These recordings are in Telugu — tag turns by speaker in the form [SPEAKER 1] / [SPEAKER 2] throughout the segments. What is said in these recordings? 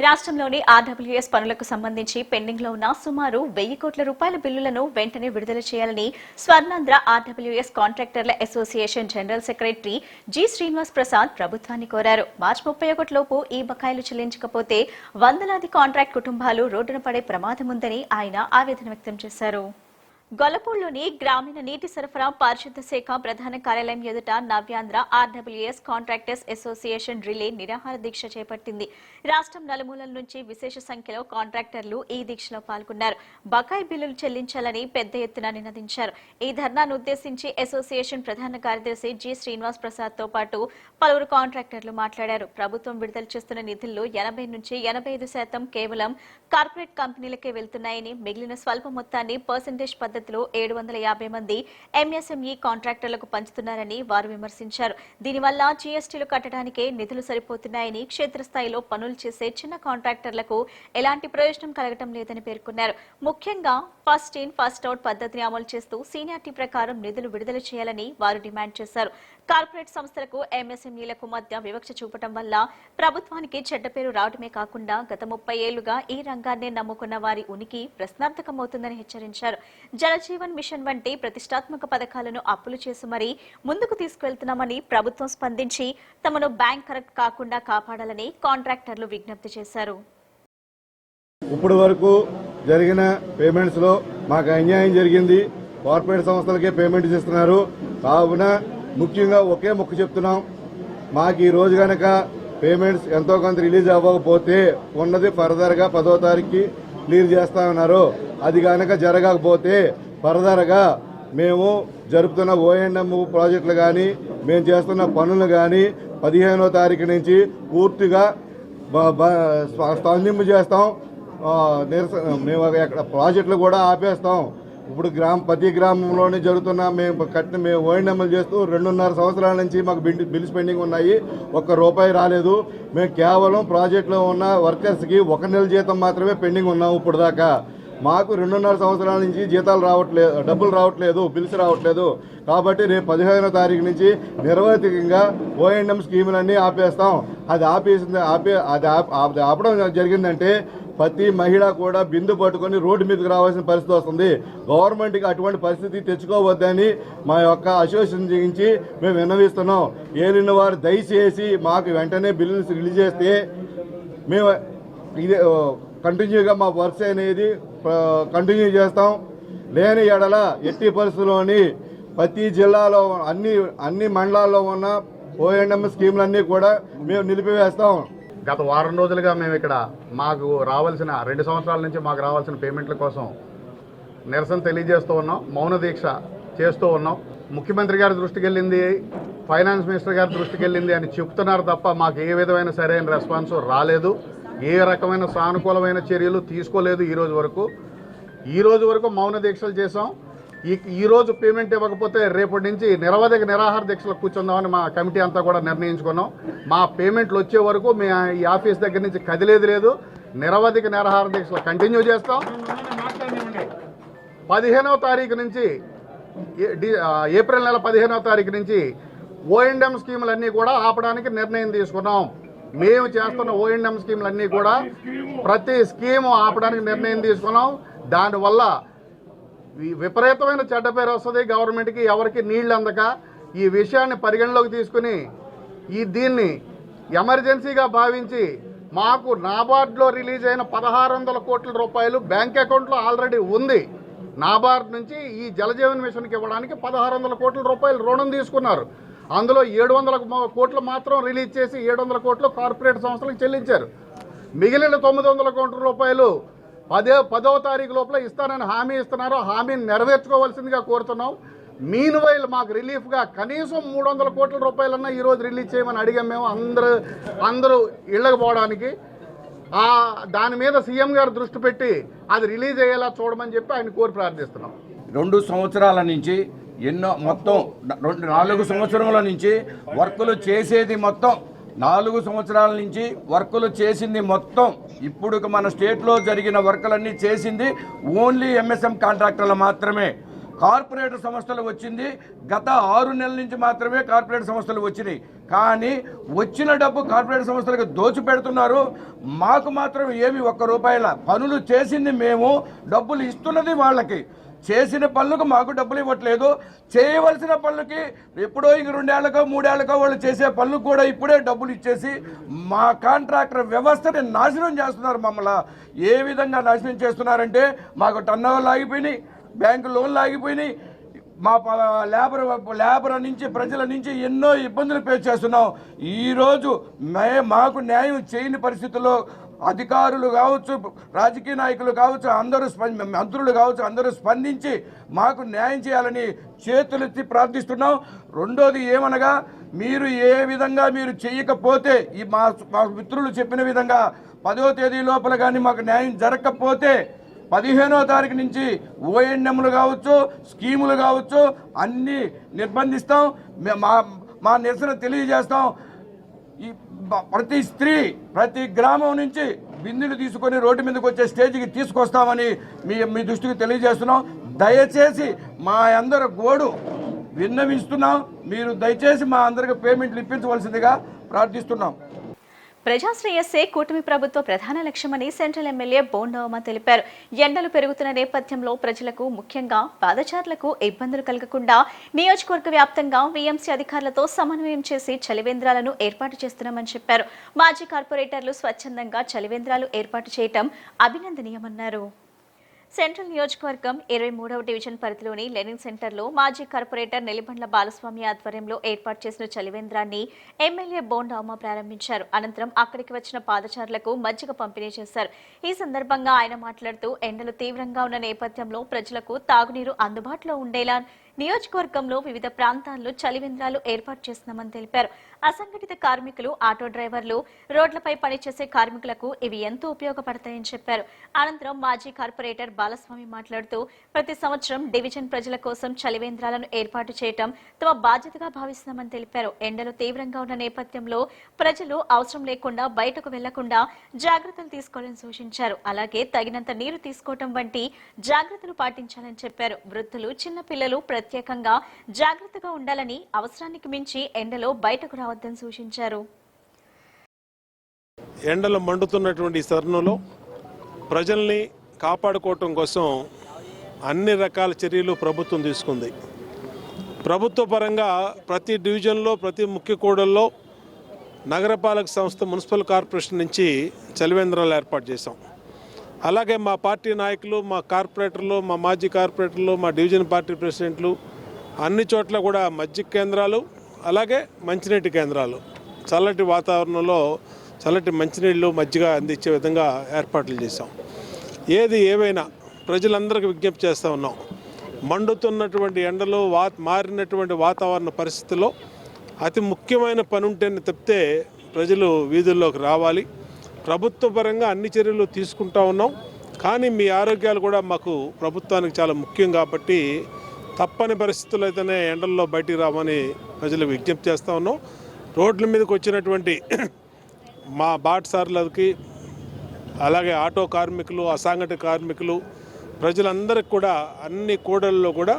[SPEAKER 1] రాష్ట్రంలోని ఆర్డబ్ల్యూఎస్ పనులకు సంబంధించి పెండింగ్ లో ఉన్న సుమారు 1000 కోట్ల రూపాయల బిల్లులను వెంటనే విడుదల చేయాలని స్వర్ణాంధ్ర ఆర్డబ్ల్యూఎస్ కాంట్రాక్టర్ల association general secretary G Srinivas Prasad ప్రభుత్వాన్ని కోరారు. మార్చి 31 లోపు ఈ బకాయిలు చెల్లించకపోతే వందలాది కాంట్రాక్ట్ కుటుంబాలు రోడ్డున పడే ప్రమాదం ఉందని ఆయన ఆవేదన వ్యక్తం చేశారు. గొల్లపూడిలోని గ్రామీణ నీటి సరఫరా పారిశుద్ధ శాఖ ప్రధాన కార్యాలయం ఎదుట నవ్యాంధ్ర ఆర్డబ్ల్యూఎస్ కాంట్రాక్టర్స్ అసోసియేషన్ రిలే నిరాహార దీక్ష చేపట్టింది. రాష్ట్రం నలుమూలల నుంచి విశేష సంఖ్యలో కాంట్రాక్టర్లు ఈ దీక్షలో పాల్గొన్నారు. బకాయి బిల్లులు చెల్లించాలని పెద్ద ఎత్తున నినదించారు. ఈ ధర్నాను ఉద్దేశించి అసోసియేషన్ ప్రధాన కార్యదర్శి జి శ్రీనివాస్ ప్రసాద్ తో పాటు పలువురు కాంట్రాక్టర్లు మాట్లాడారు. ప్రభుత్వం విడుదల చేస్తున్న నిధుల్లో 80 నుంచి 85% కేవలం కార్పొరేట్ కంపెనీలకే వెళ్తున్నాయని, మిగిలిన స్వల్ప మొత్తాన్ని పర్సెంటేజ్ పద్ధతి 750 మంది ఎంఎస్ఎంఈ కాంట్రాక్టర్లకు పంచుతున్నారని వారు విమర్శించారు. దీనివల్ల జీఎస్టీలు కట్టడానికే నిధులు సరిపోతున్నాయని, క్షేత్రస్థాయిలో పనులు చేసే చిన్న కాంట్రాక్టర్లకు ఎలాంటి ప్రయోజనం కలగటం లేదని పేర్కొన్నారు. ముఖ్యంగా ఫస్ట్ ఇన్ ఫస్ట్ అవుట్ పద్ధతిని అమలు చేస్తూ సీనియారిటీ ప్రకారం నిధులు విడుదల చేయాలని వారు డిమాండ్ చేశారు. కార్పొరేట్ సంస్థలకు ఎంఎస్ఎంఈలకు మధ్య వివక్ష చూపటం వల్ల ప్రభుత్వానికి చెడ్డ పేరు రావడమే కాకుండా గత 30 ఏళ్లుగా ఈ రంగాన్నే నమ్ముకున్న వారి ఉనికి ప్రశ్నార్థకమవుతుందని హెచ్చరించారు. జలజీవన్ మిషన్ వంటి ప్రతిష్టాత్మక పథకాలను అప్పులు చేసి మరీ ముందుకు తీసుకువెళ్తున్నామని, ప్రభుత్వం స్పందించి తమను బ్యాంక్ కరెక్ట్ కాకుండా కాపాడాలని కాంట్రాక్టర్లు విజ్ఞప్తి చేశారు.
[SPEAKER 2] ఇప్పటి వరకు జరిగిన పేమెంట్స్ లో మాకు అన్యాయం జరిగింది. కార్పొరేట్ సంస్థలకే పేమెంట్ చేస్తున్నారు. కావున ముఖ్యంగా ఒకే మొక్కు చెప్తున్నాం, మాకు ఈ రోజు గనక పేమెంట్స్ ఎంతో కొంత రిలీజ్ అవ్వకపోతే ఉన్నది ఫర్దర్ గా 10వ తారీఖుకి క్లియర్ చేస్తామన్నారు. అది గనక జరగకపోతే ఫర్దర్ గా మేము జరుపుతున్న ఓఎండ్ఎం ప్రాజెక్టులు కానీ మేము చేస్తున్న పనులు కానీ 15వ తారీఖు నుంచి పూర్తిగా స్తంభింపు చేస్తాం. మేము అక్కడ ప్రాజెక్టులు కూడా ఆపేస్తాం. ఇప్పుడు ప్రతి గ్రామంలోనే జరుగుతున్న మేము ఓఎండ్ఎంలు చేస్తూ 2.5 సంవత్సరాల నుంచి మాకు బిల్స్ పెండింగ్ ఉన్నాయి. ₹1 రాలేదు. మేము కేవలం ప్రాజెక్టులో ఉన్న వర్కర్స్కి 1 నెల జీతం మాత్రమే పెండింగ్ ఉన్నాము. ఇప్పుడు దాకా మాకు 2.5 సంవత్సరాల నుంచి జీతాలు రావట్లేదు, డబ్బులు రావట్లేదు, బిల్స్ రావట్లేదు. కాబట్టి రేపు 15వ తారీఖు నుంచి నిర్వహితంగా ఓఎండ్ఎం స్కీములన్నీ ఆపేస్తాం. అది ఆపడం జరిగిందంటే ప్రతి మహిళ కూడా బిందు పట్టుకొని రోడ్డు మీదకి రావాల్సిన పరిస్థితి వస్తుంది. గవర్నమెంట్కి అటువంటి పరిస్థితి తెచ్చుకోవద్దని మా యొక్క అసోసియేషన్ నుంచి మేము విన్నవిస్తున్నాం. ఏలిన వారు దయచేసి మాకు వెంటనే బిల్లులు రిలీజ్ చేస్తే మేము ఇదే కంటిన్యూగా మా వర్క్స్ అనేది కంటిన్యూ చేస్తాం. లేని ఎడల ఎట్టి పరిస్థితుల్లోని ప్రతి జిల్లాలో అన్ని మండలాల్లో ఉన్న ఓఎండ్ఎం స్కీములన్నీ కూడా మేము నిలిపివేస్తాం.
[SPEAKER 3] గత వారం రోజులుగా మేము ఇక్కడ మాకు రావాల్సిన 2 సంవత్సరాల నుంచి మాకు రావాల్సిన పేమెంట్ల కోసం నిరసన తెలియజేస్తూ ఉన్నాం, మౌన దీక్ష చేస్తూ ఉన్నాం. ముఖ్యమంత్రి గారి దృష్టికి వెళ్ళింది, ఫైనాన్స్ మినిస్టర్ గారి దృష్టికి వెళ్ళింది అని చెప్తున్నారు తప్ప మాకు ఏ విధమైన సరైన రెస్పాన్స్ రాలేదు. ఏ రకమైన సానుకూలమైన చర్యలు తీసుకోలేదు. ఈ రోజు వరకు మౌన దీక్షలు చేసాం. ఈ రోజు పేమెంట్ ఇవ్వకపోతే రేపటి నుంచి నిరవధిక నిరాహార దీక్షలు కూర్చుందామని మా కమిటీ అంతా కూడా నిర్ణయించుకున్నాం. మా పేమెంట్లు వచ్చే వరకు మేము ఈ ఆఫీస్ దగ్గర నుంచి కదిలేదు లేదు. నిరవధిక నిరాహార దీక్షలు కంటిన్యూ చేస్తాం. 15వ తారీఖు నుంచి ఏప్రిల్ నెల 15వ తారీఖు నుంచి ఓఎండ్ఎం స్కీములన్నీ కూడా ఆపడానికి నిర్ణయం తీసుకున్నాం. మేము చేస్తున్న ఓఎండ్ఎం స్కీములన్నీ కూడా ప్రతి స్కీము ఆపడానికి నిర్ణయం తీసుకున్నాం. దానివల్ల విపరీతమైన చెడ్డ పేరు వస్తుంది గవర్నమెంట్కి. ఎవరికి నీళ్లు అందక ఈ విషయాన్ని పరిగణలోకి తీసుకుని దీన్ని ఎమర్జెన్సీగా భావించి మాకు నాబార్డ్లో రిలీజ్ అయిన 1600 కోట్ల రూపాయలు బ్యాంక్ అకౌంట్లో ఆల్రెడీ ఉంది. నాబార్డ్ నుంచి ఈ జలజీవన్ మిషన్కి ఇవ్వడానికి 1600 కోట్ల రూపాయలు రుణం తీసుకున్నారు. అందులో 700 కోట్లు మాత్రం రిలీజ్ చేసి 700 కోట్లు కార్పొరేట్ సంస్థలకు చెల్లించారు. మిగిలిన 900 కోట్ల రూపాయలు 10వ తారీఖు లోపల ఇస్తానని హామీ ఇస్తున్నారు. హామీని నెరవేర్చుకోవాల్సిందిగా కోరుతున్నాం. మీన్ వైల్ మాకు రిలీఫ్గా కనీసం 300 కోట్ల రూపాయలన్నా ఈరోజు రిలీజ్ చేయమని అడిగాం. మేము అందరూ ఇళ్లకు పోవడానికి దాని మీద సీఎం గారు దృష్టి పెట్టి అది రిలీజ్ అయ్యేలా చూడమని చెప్పి ఆయన కోరి ప్రార్థిస్తున్నాం.
[SPEAKER 4] 2 సంవత్సరాల నుంచి మొత్తం 4 సంవత్సరాల నుంచి వర్కులు చేసేది మొత్తం 4 సంవత్సరాల నుంచి వర్కులు చేసింది మొత్తం ఇప్పుడు మన స్టేట్లో జరిగిన వర్కులన్నీ చేసింది ఓన్లీ ఎంఎస్ఎం కాంట్రాక్టర్లు మాత్రమే. కార్పొరేట్ సంస్థలు వచ్చింది గత 6 నెలల నుంచి మాత్రమే కార్పొరేట్ సంస్థలు వచ్చినాయి. కానీ వచ్చిన డబ్బు కార్పొరేట్ సంస్థలకు దోచిపెడుతున్నారు. మాకు మాత్రం ఏమి ₹1 పనులు చేసింది మేము, డబ్బులు ఇస్తున్నది వాళ్ళకి. చేసిన పనులకు మాకు డబ్బులు ఇవ్వట్లేదు. చేయవలసిన పనులకి ఎప్పుడో ఇంక 2 ఏళ్లకో 3 ఏళ్లకో వాళ్ళు చేసే పనులకు కూడా ఇప్పుడే డబ్బులు ఇచ్చేసి మా కాంట్రాక్టర్ వ్యవస్థని నాశనం చేస్తున్నారు. మమ్మల్ని ఏ విధంగా నాశనం చేస్తున్నారంటే మాకు టర్నోవర్లు ఆగిపోయినాయి, బ్యాంకు లోన్లు ఆగిపోయినాయి, మా లేబర్ నుంచి ప్రజల నుంచి ఎన్నో ఇబ్బందులు ఫేస్ చేస్తున్నాం. ఈరోజు మాకు న్యాయం చేయని పరిస్థితుల్లో అధికారులు కావచ్చు, రాజకీయ నాయకులు కావచ్చు, అందరూ మంత్రులు కావచ్చు, అందరూ స్పందించి మాకు న్యాయం చేయాలని చేతులెత్తి ప్రార్థిస్తున్నాం. రెండోది ఏమనగా, మీరు ఏ విధంగా మీరు చేయకపోతే ఈ మా మిత్రులు చెప్పిన విధంగా 10వ తేదీ లోపల కానీ మాకు న్యాయం జరగకపోతే 15వ తారీఖు నుంచి ఓఎన్ఎంలు కావచ్చు, స్కీములు కావచ్చు అన్నీ నిర్బంధిస్తాం. మా నిరసన తెలియజేస్తాం. ఈ ప్రతి స్త్రీ ప్రతి గ్రామం నుంచి బిందులు తీసుకొని రోడ్డు మీదకి వచ్చే స్టేజ్కి తీసుకొస్తామని మీ దృష్టికి తెలియజేస్తున్నాం. దయచేసి మా అందరి గోడు విన్నవిస్తున్నాం. మీరు దయచేసి మా అందరికి పేమెంట్లు ఇప్పించవలసిందిగా ప్రార్థిస్తున్నాం.
[SPEAKER 1] ప్రజాశ్రేయస్సే కూటమి ప్రభుత్వ ప్రధాన లక్ష్యమని సెంట్రల్ ఎమ్మెల్యే బోండా ఉమ తెలిపారు. ఎండలు పెరుగుతున్న నేపథ్యంలో ప్రజలకు, ముఖ్యంగా పాదచారులకు ఇబ్బందులు కలగకుండా నియోజకవర్గ వ్యాప్తంగా వీఎంసీ అధికారులతో సమన్వయం చేసి చలివేంద్రాలను ఏర్పాటు చేస్తున్నామని చెప్పారు. మాజీ కార్పొరేటర్లు స్వచ్ఛందంగా చలివేంద్రాలు ఏర్పాటు చేయడం అభినందనీయమన్నారు. సెంట్రల్ నియోజకవర్గం 23వ డివిజన్ పరిధిలోని లెనిన్ సెంటర్లో మాజీ కార్పొరేటర్ నెల్లిబండ్ల బాలస్వామి ఆధ్వర్యంలో ఏర్పాటు చేసిన చలివేంద్రాన్ని ఎమ్మెల్యే బోండా ఉమ ప్రారంభించారు. అనంతరం అక్కడికి వచ్చిన పాదచారులకు మజ్జిగ పంపిణీ చేశారు. ఈ సందర్భంగా ఆయన మాట్లాడుతూ ఎండలు తీవ్రంగా ఉన్న నేపథ్యంలో ప్రజలకు తాగునీరు అందుబాటులో ఉండేలా నియోజకవర్గంలో వివిధ ప్రాంతాల్లో చలివేంద్రాలు ఏర్పాటు చేస్తున్నామని తెలిపారు. అసంఘటిత కార్మికులు, ఆటో డ్రైవర్లు, రోడ్లపై పనిచేసే కార్మికులకు ఇవి ఎంతో ఉపయోగపడతాయని చెప్పారు. అనంతరం మాజీ కార్పొరేటర్ బాలస్వామి మాట్లాడుతూ ప్రతి సంవత్సరం డివిజన్ ప్రజల కోసం చలివేంద్రాలను ఏర్పాటు చేయడం తమ బాధ్యతగా భావిస్తున్నామని తెలిపారు. ఎండలు తీవ్రంగా ఉన్న నేపథ్యంలో ప్రజలు అవసరం లేకుండా బయటకు వెళ్లకుండా జాగ్రత్తలు తీసుకోవాలని సూచించారు. అలాగే తగినంత నీరు తీసుకోవడం వంటి జాగ్రత్తలు పాటించాలని చెప్పారు. వృద్ధులు, చిన్నపిల్లలు ప్రత్యేకంగా జాగ్రత్తగా ఉండాలని, అవసరానికి మించి ఎండలో బయటకు రావద్దని సూచించారు.
[SPEAKER 5] ఎండలు మండుతున్నటువంటి తరుణంలో ప్రజల్ని కాపాడుకోవటం కోసం అన్ని రకాల చర్యలు ప్రభుత్వం తీసుకుంది. ప్రభుత్వ పరంగా ప్రతి డివిజన్లో, ప్రతి ముఖ్య కూడల్లో నగరపాలక సంస్థ, మున్సిపల్ కార్పొరేషన్ నుంచి చలివేంద్రాలు ఏర్పాటు చేశాం. అలాగే మా పార్టీ నాయకులు, మా కార్పొరేటర్లు, మా మాజీ కార్పొరేటర్లు, మా డివిజన్ పార్టీ ప్రెసిడెంట్లు అన్ని చోట్ల కూడా మజ్జిగ కేంద్రాలు, అలాగే మంచినీటి కేంద్రాలు, చల్లటి వాతావరణంలో చల్లటి మంచినీళ్ళు, మజ్జిగ అందించే విధంగా ఏర్పాట్లు చేశాం. ఏది ఏవైనా ప్రజలందరికీ విజ్ఞప్తి చేస్తూ ఉన్నాం. మండుతున్నటువంటి ఎండలు, మారినటువంటి వాతావరణ పరిస్థితుల్లో అతి ముఖ్యమైన పని ఉంటేనే తప్పితే ప్రజలు వీధుల్లోకి రావాలి. ప్రభుత్వ పరంగా అన్ని చర్యలు తీసుకుంటా ఉన్నాం. కానీ మీ ఆరోగ్యాలు కూడా మాకు ప్రభుత్వానికి చాలా ముఖ్యం కాబట్టి తప్పని పరిస్థితులు అయితేనే ఎండల్లో బయటికి రామని ప్రజలకు విజ్ఞప్తి చేస్తూ ఉన్నాం. రోడ్ల మీదకి వచ్చినటువంటి మా బాటసారులకి, అలాగే ఆటో కార్మికులు, అసంఘటిత కార్మికులు, ప్రజలందరికీ కూడా అన్ని కూడళ్ళలో కూడా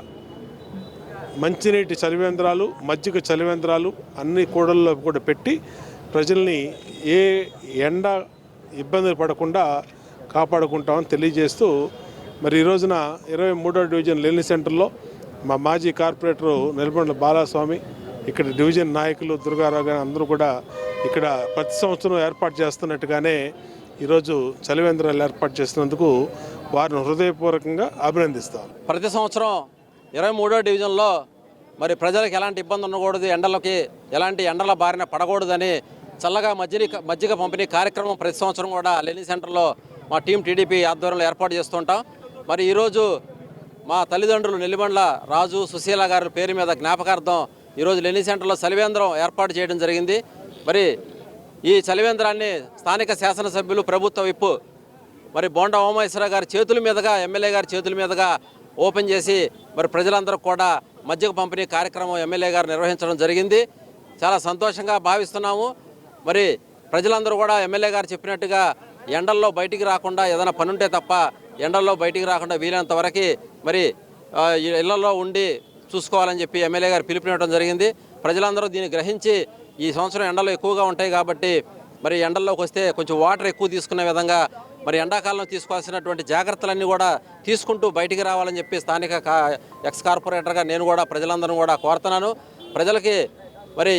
[SPEAKER 5] మంచినీటి చలివేంద్రాలు, మజ్జిగ చలివేంద్రాలు అన్ని కూడళ్ళలో కూడా పెట్టి ప్రజల్ని ఏ ఎండ ఇబ్బంది పడకుండా కాపాడుకుంటామని తెలియజేస్తూ, మరి ఈ రోజున 23వ డివిజన్ లెనిన్ సెంటర్లో మా మాజీ కార్పొరేటరు నెల్లిబండ్ల బాలస్వామి, ఇక్కడ డివిజన్ నాయకులు దుర్గారావు గారు అందరూ కూడా ఇక్కడ ప్రతి సంవత్సరం ఏర్పాటు చేస్తున్నట్టుగానే ఈరోజు చలివేంద్రాలు ఏర్పాటు చేసినందుకు వారిని హృదయపూర్వకంగా అభినందిస్తాం.
[SPEAKER 6] ప్రతి సంవత్సరం 23వ డివిజన్లో మరి ప్రజలకు ఎలాంటి ఇబ్బంది ఉండకూడదు, ఎండలకి ఎలాంటి ఎండల బారిన పడకూడదని చల్లగా మజ్జిగ పంపిణీ కార్యక్రమం ప్రతి సంవత్సరం కూడా లెనిన్ సెంటర్లో మా టీం టీడీపీ ఆధ్వర్యంలో ఏర్పాటు చేస్తుంటాం. మరి ఈరోజు మా తల్లిదండ్రులు నెల్లిబండ్ల రాజు, సుశీల గారి పేరు మీద జ్ఞాపకార్థం ఈరోజు లెనిన్ సెంటర్లో చలివేంద్రం ఏర్పాటు చేయడం జరిగింది. మరి ఈ చలివేంద్రాన్ని స్థానిక శాసనసభ్యులు, ప్రభుత్వ విప్ మరి బోండా ఉమామహేశ్వర గారి చేతుల మీదుగా, ఎమ్మెల్యే గారి చేతుల మీదుగా ఓపెన్ చేసి మరి ప్రజలందరూ కూడా మజ్జిగ పంపిణీ కార్యక్రమం ఎమ్మెల్యే గారు నిర్వహించడం జరిగింది. చాలా సంతోషంగా భావిస్తున్నాము. మరి ప్రజలందరూ కూడా ఎమ్మెల్యే గారు చెప్పినట్టుగా ఎండల్లో బయటికి రాకుండా, ఏదైనా పని ఉంటే తప్ప ఎండల్లో బయటికి రాకుండా వీలైనంత వరకు మరి ఇళ్లలో ఉండి చూసుకోవాలని చెప్పి ఎమ్మెల్యే గారు పిలుపునివ్వడం జరిగింది. ప్రజలందరూ దీన్ని గ్రహించి ఈ సంవత్సరం ఎండలు ఎక్కువగా ఉంటాయి కాబట్టి మరి ఎండల్లోకి వస్తే కొంచెం వాటర్ ఎక్కువ తీసుకునే విధంగా మరి ఎండాకాలంలో తీసుకోవాల్సినటువంటి జాగ్రత్తలన్నీ కూడా తీసుకుంటూ బయటికి రావాలని చెప్పి స్థానిక ఎక్స్ కార్పొరేటర్గా నేను కూడా ప్రజలందరూ కూడా కోరుతున్నాను. ప్రజలకి మరి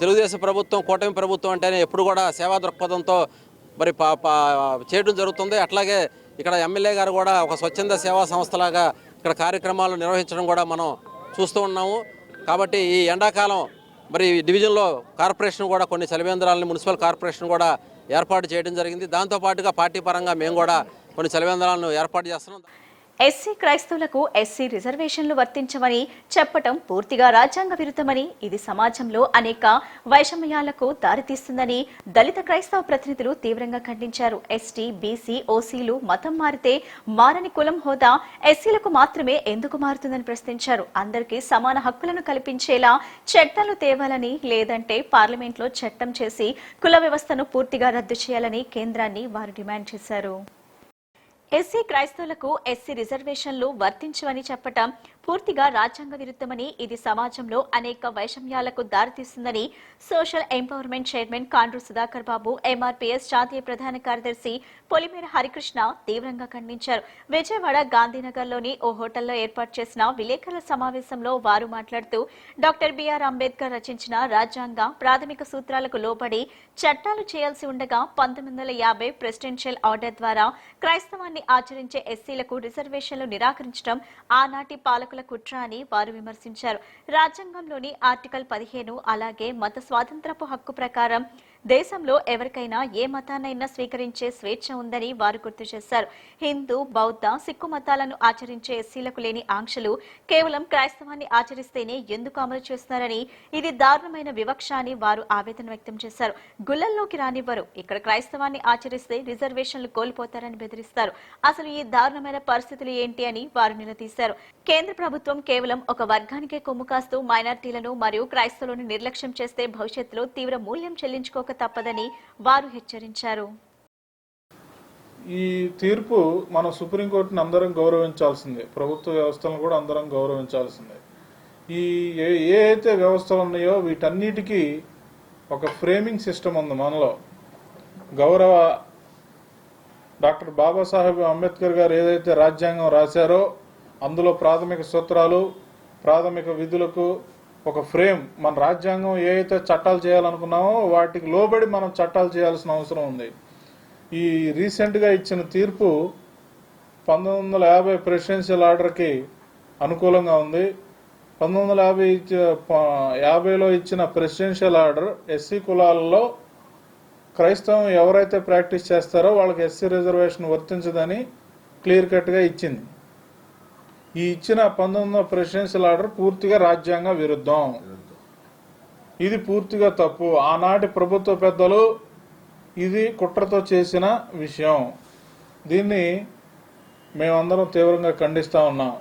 [SPEAKER 6] తెలుగుదేశం ప్రభుత్వం, కూటమి ప్రభుత్వం అంటేనే ఎప్పుడు కూడా సేవా దృక్పథంతో మరి చేయడం జరుగుతుంది. అట్లాగే ఇక్కడ ఎమ్మెల్యే గారు కూడా ఒక స్వచ్ఛంద సేవా సంస్థలాగా ఇక్కడ కార్యక్రమాలు నిర్వహించడం కూడా మనం చూస్తూ ఉన్నాము. కాబట్టి ఈ ఎండాకాలం మరి డివిజన్లో కార్పొరేషన్ కూడా కొన్ని చలివేంద్రాలను మున్సిపల్ కార్పొరేషన్ కూడా ఏర్పాటు చేయడం జరిగింది. దాంతోపాటుగా పార్టీ పరంగా మేము కూడా కొన్ని చలివేంద్రాలను ఏర్పాటు చేస్తున్నాం.
[SPEAKER 1] ఎస్సీ క్రైస్తవులకు ఎస్సీ రిజర్వేషన్లు వర్తించమని చెప్పటం పూర్తిగా రాజ్యాంగ విరుద్ధమని, ఇది సమాజంలో అనేక వైషమ్యాలకు దారితీస్తుందని దళిత క్రైస్తవ ప్రతినిధులు తీవ్రంగా ఖండించారు. ఎస్టీ, బీసీ, ఓసీలు మతం మారితే మారని కులం హోదా ఎస్సీలకు మాత్రమే ఎందుకు మారుతుందని ప్రశ్నించారు. అందరికీ సమాన హక్కులను కల్పించేలా చట్టాలు తేవాలని, లేదంటే పార్లమెంట్లో చట్టం చేసి కుల వ్యవస్థను పూర్తిగా రద్దు చేయాలని కేంద్రాన్ని వారు డిమాండ్ చేశారు. ఎస్సీ క్రైస్తవులకు ఎస్సీ రిజర్వేషన్లు వర్తించవని చెప్పటం పూర్తిగా రాజ్యాంగ విరుద్ధమని, ఇది సమాజంలో అనేక వైషమ్యాలకు దారితీస్తుందని social empowerment chairman Kandru Sudhakar Babu, MRPS జాతీయ ప్రధాన కార్యదర్శి పొలిమేర హరికృష్ణ తీవ్రంగా ఖండించారు. విజయవాడ గాంధీనగర్లోని ఓ హోటల్లో ఏర్పాటు చేసిన విలేకరుల సమావేశంలో వారు మాట్లాడుతూ డాక్టర్ బిఆర్ అంబేద్కర్ రచించిన రాజ్యాంగ ప్రాథమిక సూత్రాలకు లోబడి చట్టాలు చేయాల్సి ఉండగా 1950 ప్రెసిడెన్షియల్ ఆర్డర్ ద్వారా క్రైస్తవాన్ని ఆచరించే ఎస్సీలకు రిజర్వేషన్లు నిరాకరించడం ఆనాటి పాలకుల కుట్ర అని వారు విమర్శించారు. రాజ్యాంగంలోని ఆర్టికల్ 15 అలాగే మత స్వాతంత్రపు హక్కు ప్రకారం దేశంలో ఎవరికైనా ఏ మతాన్నైనా స్వీకరించే స్వేచ్ఛ ఉందని వారు గుర్తు చేశారు. హిందూ, బౌద్ధ, సిక్కు మతాలను ఆచరించే ఎస్సీలకు లేని ఆంక్షలు కేవలం క్రైస్తవాన్ని ఆచరిస్తేనే ఎందుకు అమలు చేస్తున్నారని, ఇది దారుణమైన వివక్ష అని వారు ఆవేదన వ్యక్తం చేశారు. గుళ్లల్లోకి రానివ్వరు, ఇక్కడ క్రైస్తవాన్ని ఆచరిస్తే రిజర్వేషన్లు కోల్పోతారని బెదిరిస్తారు. అసలు ఈ దారుణమైన పరిస్థితులు ఏంటి అని వారు నిలదీశారు. కేంద్ర ప్రభుత్వం కేవలం ఒక వర్గానికే కొమ్ము కాస్తూ మైనార్టీలను మరియు క్రైస్తవులను నిర్లక్ష్యం చేస్తే భవిష్యత్తులో తీవ్ర మూల్యం చెల్లించుకోక తప్పదని వారు హెచ్చరించారు.
[SPEAKER 7] ఈ తీర్పు మనం సుప్రీంకోర్టుని అందరం గౌరవించాల్సిందే, ప్రభుత్వ వ్యవస్థలను కూడా అందరం గౌరవించాల్సిందే. ఈ ఏ అయితే వ్యవస్థలు ఉన్నాయో వీటన్నిటికీ ఒక ఫ్రేమింగ్ సిస్టమ్ ఉంది మనలో. గౌరవ డాక్టర్ బాబాసాహెబ్ అంబేద్కర్ గారు ఏదైతే రాజ్యాంగం రాశారో అందులో ప్రాథమిక సూత్రాలు, ప్రాథమిక విధులకు ఒక ఫ్రేమ్, మన రాజ్యాంగం ఏ అయితే చట్టాలు చేయాలనుకున్నామో వాటికి లోబడి మనం చట్టాలు చేయాల్సిన అవసరం ఉంది. ఈ రీసెంట్గా ఇచ్చిన తీర్పు 1950 ప్రెసిడెన్షియల్ ఆర్డర్కి అనుకూలంగా ఉంది. 1950లో ఇచ్చిన ప్రెసిడెన్షియల్ ఆర్డర్ ఎస్సీ కులాలలో క్రైస్తవం ఎవరైతే ప్రాక్టీస్ చేస్తారో వాళ్ళకి ఎస్సీ రిజర్వేషన్ వర్తించదని క్లియర్ కట్గా ఇచ్చింది. ఈ ఇచ్చిన 19వ ప్రెసిడెన్షియల్ ఆర్డర్ పూర్తిగా రాజ్యాంగ విరుద్ధం. ఇది పూర్తిగా తప్పు. ఆనాటి ప్రభుత్వ పెద్దలు ఇది కుట్రతో చేసిన విషయం. దీన్ని మేమందరం తీవ్రంగా ఖండిస్తా ఉన్నాం.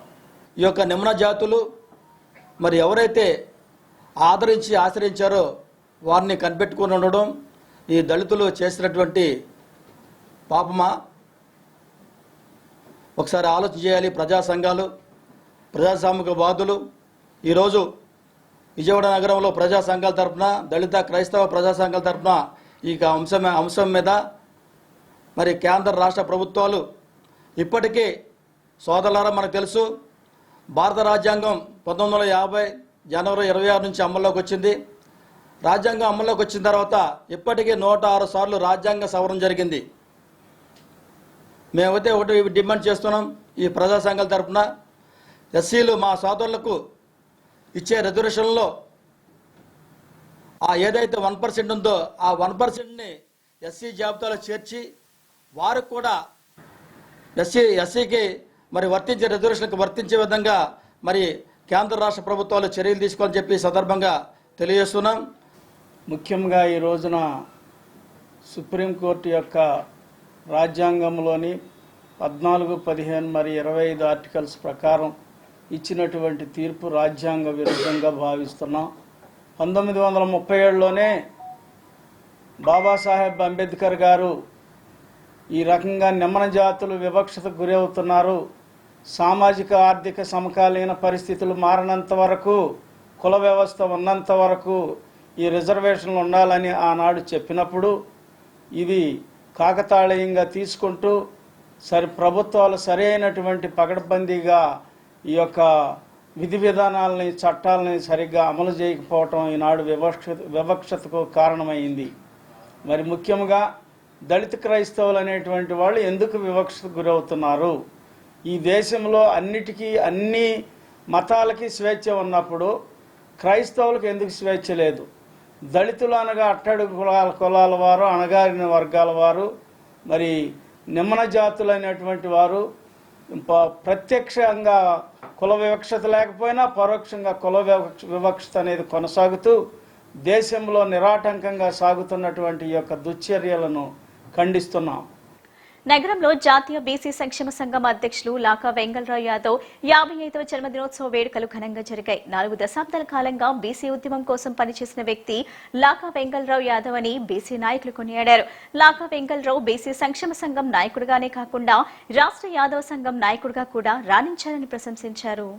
[SPEAKER 8] ఈ యొక్క నిమ్న జాతులు మరి ఎవరైతే ఆదరించి ఆశ్రయించారో వారిని కనిపెట్టుకుని ఉండడం ఈ దళితులు చేసినటువంటి పాపమా? ఒకసారి ఆలోచన చేయాలి. ప్రజా సంఘాలు, ప్రజాస్వామిక వాదులు ఈరోజు విజయవాడ నగరంలో ప్రజా సంఘాల తరఫున, దళిత క్రైస్తవ ప్రజా సంఘాల తరఫున ఈ అంశం మీద మరి కేంద్ర రాష్ట్ర ప్రభుత్వాలు ఇప్పటికే సోదరులారా మనకు తెలుసు, భారత రాజ్యాంగం 1950 జనవరి 26 నుంచి అమల్లోకి వచ్చింది. రాజ్యాంగం అమల్లోకి వచ్చిన తర్వాత ఇప్పటికే 106 సార్లు రాజ్యాంగ సవరణ జరిగింది. మేమైతే ఒకటి డిమాండ్ చేస్తున్నాం ఈ ప్రజా సంఘాల తరఫున, ఎస్సీలు మా సోదరులకు ఇచ్చే రిజర్వేషన్లో ఆ ఏదైతే 1% ఉందో ఆ 1%ని ఎస్సీ జాబితాలో చేర్చి వారికి కూడా ఎస్సీకి మరి వర్తించే రిజర్వేషన్లకు వర్తించే విధంగా మరి కేంద్ర రాష్ట్ర ప్రభుత్వాలు చర్యలు తీసుకోవాలని చెప్పి సందర్భంగా తెలియజేస్తున్నాం.
[SPEAKER 9] ముఖ్యంగా ఈ రోజున సుప్రీంకోర్టు యొక్క రాజ్యాంగంలోని 14, 15 మరి 25 ఆర్టికల్స్ ప్రకారం ఇచ్చినటువంటి తీర్పు రాజ్యాంగ విరుద్ధంగా భావిస్తున్నాం. 1937లోనే బాబాసాహెబ్ అంబేద్కర్ గారు ఈ రకంగా నిమ్న జాతులు వివక్షతకు గురి అవుతున్నారు, సామాజిక ఆర్థిక సమకాలీన పరిస్థితులు మారినంత వరకు, కుల వ్యవస్థ ఉన్నంత వరకు ఈ రిజర్వేషన్లు ఉండాలని ఆనాడు చెప్పినప్పుడు ఇది కాకతాళీయంగా తీసుకుంటూ ప్రభుత్వాలు సరైనటువంటి పకడ్బందీగా ఈ యొక్క విధి విధానాలని చట్టాలని సరిగ్గా అమలు చేయకపోవటం ఈనాడు వివక్షతకు కారణమైంది. మరి ముఖ్యంగా దళిత క్రైస్తవులు అనేటువంటి వాళ్ళు ఎందుకు వివక్షతకు గురవుతున్నారు? ఈ దేశంలో అన్ని మతాలకి స్వేచ్ఛ ఉన్నప్పుడు క్రైస్తవులకు ఎందుకు స్వేచ్ఛ లేదు? దళితులు అనగా అట్టడుగు కులాల వారు, అణగారిన వర్గాల వారు, మరి నిమ్మన జాతులైనటువంటి వారు ప్రత్యక్షంగా కుల వివక్షత లేకపోయినా పరోక్షంగా కుల వివక్షత అనేది కొనసాగుతూ దేశంలో నిరాటంకంగా సాగుతున్నటువంటి ఈ యొక్క దుశ్చర్యలను ఖండిస్తున్నాం.
[SPEAKER 1] నగరంలో జాతీయ బీసీ సంక్షేమ సంఘం అధ్యక్షులు లాకా వెంగళరావు యాదవ్ 55వ జన్మదినోత్సవ వేడుకలు ఘనంగా జరిగాయి. 4 దశాబ్దాల కాలంగా బీసీ ఉద్యమం కోసం పనిచేసిన వ్యక్తి లాకా వెంగళరావు యాదవ్ అని బీసీ నాయకులు కొనియాడారు. లాకా వెంగళరావు బీసీ సంక్షేమ సంఘం నాయకుడిగానే కాకుండా రాష్ట్ర యాదవ సంఘం నాయకుడిగా కూడా రాణించారని ప్రశంసించారు.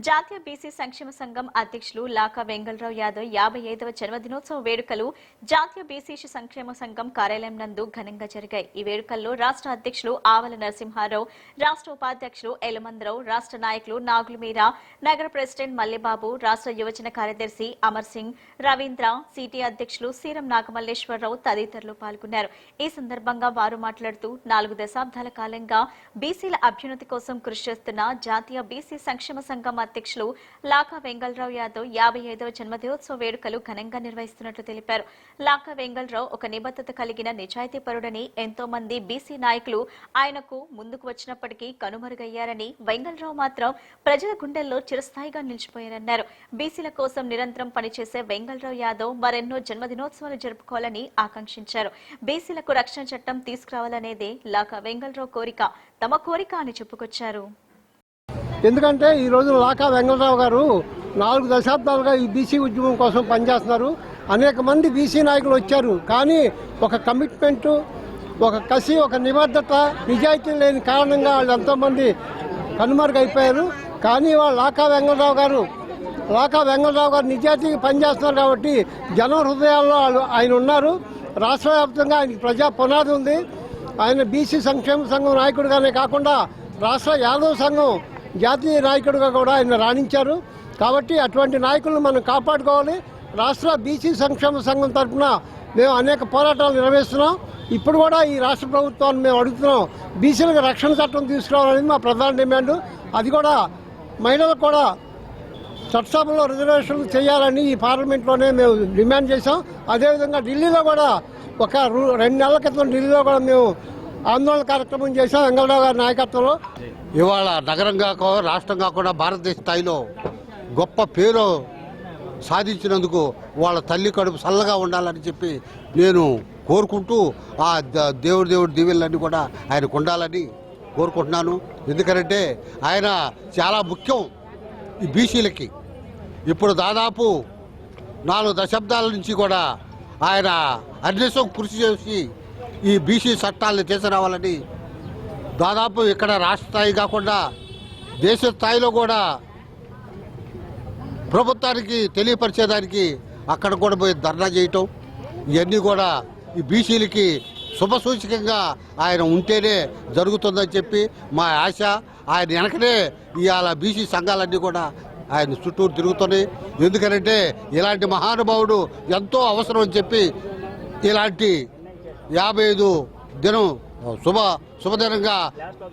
[SPEAKER 1] జాతీయ బీసీ సంక్షేమ సంఘం అధ్యక్షులు లాకా వెంగళరావు యాదవ్ 55వ జన్మదినోత్సవ వేడుకలు జాతీయ బీసీ సంక్షేమ సంఘం కార్యాలయం నందు ఘనంగా జరిగాయి. ఈ వేడుకల్లో రాష్ట్ర అధ్యక్షులు ఆవల నరసింహారావు, రాష్ట్ర ఉపాధ్యక్షులు ఎలమందరావు, రాష్ట్ర నాయకులు నాగులమీర, నగర ప్రెసిడెంట్ మల్లెబాబు, రాష్ట్ర యువజన కార్యదర్శి అమర్ సింగ్, రవీంద్ర, సిటీ అధ్యక్షులు సీరం నాగమల్లేశ్వరరావు తదితరులు పాల్గొన్నారు. ఈ సందర్భంగా వారు మాట్లాడుతూ 4 దశాబ్దాల కాలంగా బీసీల అభ్యున్నతి కోసం కృషి చేస్తున్న జాతీయ బీసీ సంక్షేమ సంఘం అధ్యక్షులు లాకా వెంగళరావు యాదవ్ 55వ జన్మదినోత్సవ వేడుకలు ఘనంగా నిర్వహిస్తున్నట్లు తెలిపారు. లాకా వెంగళరావు ఒక నిబద్ధత కలిగిన నిజాయితీపరుడని, ఎంతో మంది బీసీ నాయకులు ఆయనకు ముందుకు వచ్చినప్పటికీ కనుమరుగయ్యారని, వెంగళరావు మాత్రం ప్రజల గుండెల్లో చిరస్థాయిగా నిలిచిపోయారన్నారు. బీసీల కోసం నిరంతరం పనిచేసే వెంగళరావు యాదవ్ మరెన్నో జన్మదినోత్సవాలు జరుపుకోవాలని ఆకాంక్షించారు. బీసీలకు రక్షణ చట్టం తీసుకురావాలనేదే లాకా వెంగళరావు కోరిక, తమ కోరిక అని చెప్పుకొచ్చారు.
[SPEAKER 10] ఎందుకంటే ఈ రోజు లాకా వెంగళరావు గారు 4 దశాబ్దాలుగా ఈ బీసీ ఉద్యమం కోసం పనిచేస్తున్నారు. అనేక మంది బీసీ నాయకులు వచ్చారు, కానీ ఒక కమిట్మెంటు, ఒక కసి, ఒక నిబద్ధత, నిజాయితీ లేని కారణంగా వాళ్ళు ఎంతోమంది కనుమరుగైపోయారు. కానీ వాళ్ళు లాకా వెంగళరావు గారు నిజాయితీగా పనిచేస్తున్నారు కాబట్టి జన హృదయాల్లో ఆయన ఉన్నారు. రాష్ట్ర వ్యాప్తంగా ఆయనకి ప్రజా పునాది ఉంది. ఆయన బీసీ సంక్షేమ సంఘం నాయకుడిగానే కాకుండా రాష్ట్ర యాదవ సంఘం జాతీయ నాయకుడిగా కూడా ఆయన రాణించారు. కాబట్టి అటువంటి నాయకులను మనం కాపాడుకోవాలి. రాష్ట్ర బీసీ సంక్షేమ సంఘం తరఫున మేము అనేక పోరాటాలు నిర్వహిస్తున్నాం. ఇప్పుడు కూడా ఈ రాష్ట్ర ప్రభుత్వాన్ని మేము అడుగుతున్నాం, బీసీలకు రక్షణ చట్టం తీసుకురావాలని మా ప్రధాన డిమాండ్. అది కూడా మహిళలకు కూడా చట్టసభలో రిజర్వేషన్లు చేయాలని ఈ పార్లమెంట్లోనే మేము డిమాండ్ చేశాం. అదేవిధంగా ఢిల్లీలో కూడా ఒక 2 నెలల క్రితం ఢిల్లీలో కూడా మేము ఆందోళన కార్యక్రమం చేశాం వెంగళరావు గారి నాయకత్వంలో.
[SPEAKER 11] ఇవాళ నగరంగా రాష్ట్రంగా కూడా భారతదేశ స్థాయిలో గొప్ప పేరు సాధించినందుకు వాళ్ళ తల్లి కడుపు చల్లగా ఉండాలని చెప్పి నేను కోరుకుంటూ ఆ దేవుడి దీవెనలన్నీ కూడా ఆయనకు ఉండాలని కోరుకుంటున్నాను. ఎందుకంటే ఆయన చాలా ముఖ్యం ఈ బీసీలకి. ఇప్పుడు దాదాపు 4 దశాబ్దాల నుంచి కూడా ఆయన అన్వేషం కృషి చేసి ఈ బీసీ చట్టాలను తీసుకురావాలని దాదాపు ఇక్కడ రాష్ట్ర స్థాయి కాకుండా దేశ స్థాయిలో కూడా ప్రభుత్వానికి తెలియపరిచేదానికి అక్కడ కూడా పోయి ధర్నా చేయటం, ఇవన్నీ కూడా ఈ బీసీలకి శుభసూచకంగా ఆయన ఉంటేనే జరుగుతుందని చెప్పి మా ఆశ. ఆయన వెనకనే ఇవాళ బీసీ సంఘాలన్నీ కూడా ఆయన చుట్టూరు తిరుగుతున్నాయి. ఎందుకంటే ఇలాంటి మహానుభావుడు ఎంతో అవసరం అని చెప్పి ఇలాంటి 55 దినం శుభదినంగా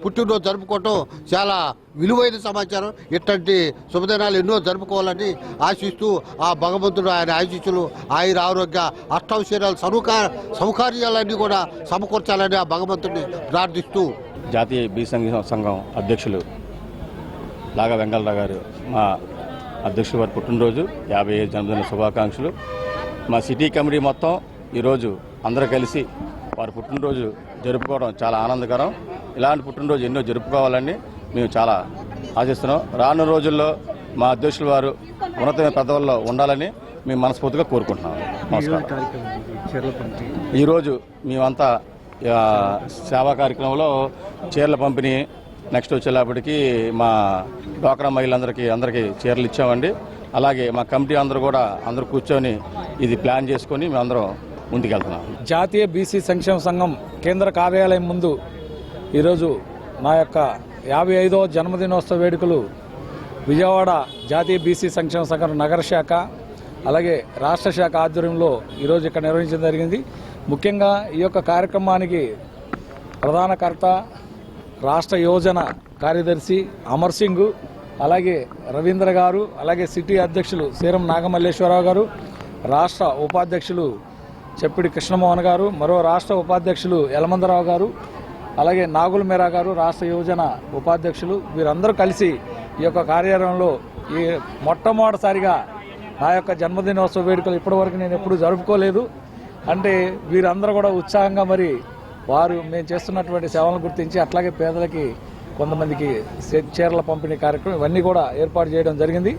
[SPEAKER 11] పుట్టినరోజు జరుపుకోవటం చాలా విలువైన సమాచారం. ఇట్లాంటి శుభదినాలు ఎన్నో జరుపుకోవాలని ఆశిస్తూ ఆ భగవంతుడు ఆయన ఆశీస్సులు, ఆయుర ఆరోగ్య అష్టౌషధాలు సౌకర్యాలన్నీ కూడా సమకూర్చాలని ఆ భగవంతుడిని ప్రార్థిస్తూ
[SPEAKER 12] జాతీయ బీసీ సంఘం అధ్యక్షులు లాగా వెంగళరావు గారు మా అధ్యక్షుడు వారి పుట్టినరోజు 55 జన్మదిన శుభాకాంక్షలు. మా సిటీ కమిటీ మొత్తం ఈరోజు అందరూ కలిసి వారి పుట్టినరోజు జరుపుకోవడం చాలా ఆనందకరం. ఇలాంటి పుట్టినరోజు ఎన్నో జరుపుకోవాలని మేము చాలా ఆశిస్తున్నాం. రానున్న రోజుల్లో మా అధ్యక్షులు వారు ఉన్నతమైన పదవుల్లో ఉండాలని మేము మనస్ఫూర్తిగా కోరుకుంటున్నాం. నమస్కారం. ఈరోజు మేమంతా సేవా కార్యక్రమంలో చీరల పంపిణీ, నెక్స్ట్ వచ్చేలాపటికి మా డ్వాక్రా మహిళలందరికీ చీరలు ఇచ్చామండి. అలాగే మా కమిటీ అందరూ కూర్చొని ఇది ప్లాన్ చేసుకొని మేమందరం ముందుకెళ్తున్నాం.
[SPEAKER 13] జాతీయ బీసీ సంక్షేమ సంఘం కేంద్ర కార్యాలయం ముందు ఈరోజు నా యొక్క 55వ జన్మదినోత్సవ వేడుకలు విజయవాడ జాతీయ బీసీ సంక్షేమ సంఘం నగర శాఖ అలాగే రాష్ట్ర శాఖ ఆధ్వర్యంలో ఈరోజు ఇక్కడ నిర్వహించడం జరిగింది. ముఖ్యంగా ఈ యొక్క కార్యక్రమానికి ప్రధానకర్త రాష్ట్ర యోజన కార్యదర్శి అమర్ సింగ్, అలాగే రవీంద్ర గారు, అలాగే సిటీ అధ్యక్షులు సీరం నాగమల్లేశ్వరరావు గారు, రాష్ట్ర ఉపాధ్యక్షులు చెప్పిడి కృష్ణమోహన్ గారు, మరో రాష్ట్ర ఉపాధ్యక్షులు యలమందరావు గారు, అలాగే నాగుల మీరా గారు రాష్ట్ర యోజన ఉపాధ్యక్షులు, వీరందరూ కలిసి ఈ యొక్క కార్యాలయంలో ఈ మొట్టమొదటిసారిగా నా యొక్క జన్మదినోత్సవ వేడుకలు ఇప్పటివరకు నేను ఎప్పుడూ జరుపుకోలేదు. అంటే వీరందరూ కూడా ఉత్సాహంగా మరి వారు మేము చేస్తున్నటువంటి సేవలను గుర్తించి అట్లాగే పేదలకి కొంతమందికి చీరల పంపిణీ కార్యక్రమం ఇవన్నీ కూడా ఏర్పాటు చేయడం జరిగింది.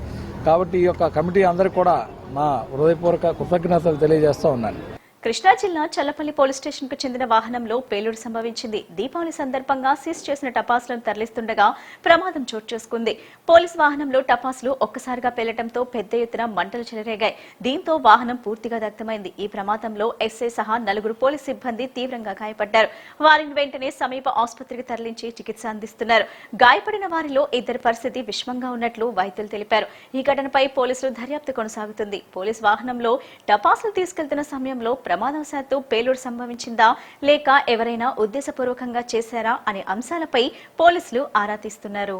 [SPEAKER 13] కాబట్టి ఈ యొక్క కమిటీ అందరికీ కూడా నా హృదయపూర్వక కృతజ్ఞతలు తెలియజేస్తూ ఉన్నాను.
[SPEAKER 1] కృష్ణా జిల్లా చల్లపల్లి పోలీస్ స్టేషన్ కు చెందిన వాహనంలో పేలుడు సంభవించింది. దీపావళి సందర్భంగా సీజ్ చేసిన టపాసులను తరలిస్తుండగా ప్రమాదం చోటు చేసుకుంది. పోలీస్ వాహనంలో టపాసులు ఒక్కసారిగా పేలటంతో పెద్ద ఎత్తున మంటలు చెలరేగాయి. దీంతో వాహనం పూర్తిగా దగ్ధమైంది. ఈ ప్రమాదంలో ఎస్ఐ సహా 4 పోలీస్ సిబ్బంది తీవ్రంగా గాయపడ్డారు. వారిని వెంటనే సమీప ఆసుపత్రికి తరలించి చికిత్స అందిస్తున్నారు. గాయపడిన వారిలో 2 పరిస్థితి విషమంగా ఉన్నట్లు వైద్యులు తెలిపారు. ఈ ఘటనపై పోలీసులు దర్యాప్తు కొనసాగుతుంది. పోలీస్ వాహనంలో టపాసులు తీసుకెళ్తున్న సమయంలో ప్రమాదవశాత్తు పేలుడు సంభవించిందా లేక ఎవరైనా ఉద్దేశపూర్వకంగా చేశారా అనే అంశాలపై పోలీసులు ఆరా తీస్తున్నారు.